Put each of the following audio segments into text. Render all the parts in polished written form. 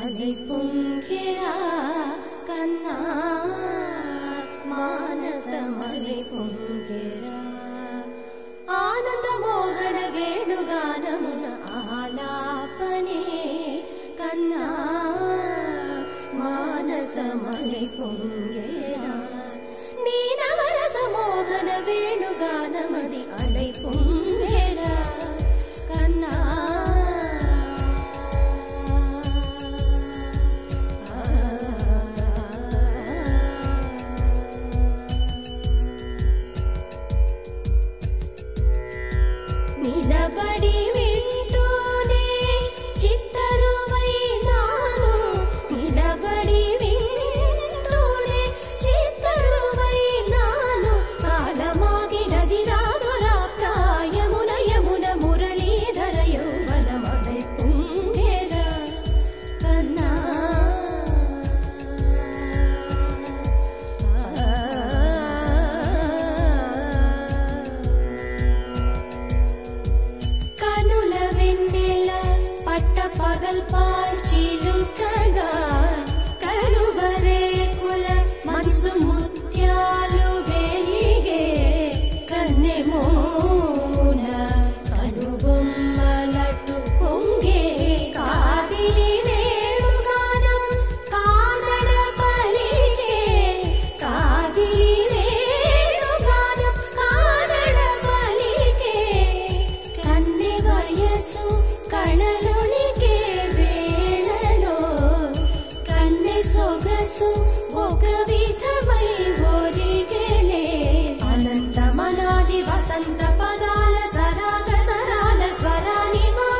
అలై పొంగెరా కన్నా మానసమలై పొంగెరా ఆనంద మోహన వేణుగానమున ఆలాపనే కన్నా మానసమలై పొంగెరా నీ నవరస మోహన వేణుగానమది అలై పొంగెరా కన్నా నిలబడి వింటూనే చిత్తరువైనాను నిలబడి వింటూనే చిత్తరువైనాను కాలమాగినది రాదురా ప్రాయమున యమున మురళీధర యౌవనమలై పొంగెరా కన్నా కనుల వెన్నెల పట్ట పగల్ పాల్చిలుకగా కలువరేకుల మనసు ముత్యాలు వెలిగే కన్నెమోన కనుబొమ్మలటు పొంగే కాదిలి వేణుగానం కాదడ పలికే కాదిలి వేణుగానం కాదడ పలికే కన్నె వయసు కళలునికే వేళలో కన్నె సొగసు ఒక విధమై ఒరిగెలే అనంతమనాది వసంత పదాల సరాగ సరాల స్వరానివా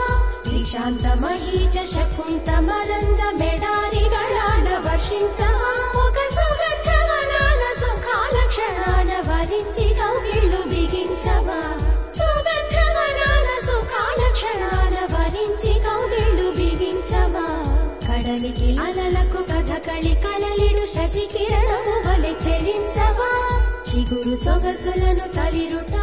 నిశాంత మహీజ శకుంత మరంద మెడారిగళాన వర్షించవా ఒక సుగంధవనాన సుఖాల క్షణాన వరించి కౌగిళ్ళు బిగించవా సుగంధవనాన సుఖాల క్షణాల వరించి కౌగిళ్ళు బిగించవా కడలికి అలలకు కథకళి కలలిడు శశి కిరణము వలె చెలించవా చిగురు సొగసులను తలిరుట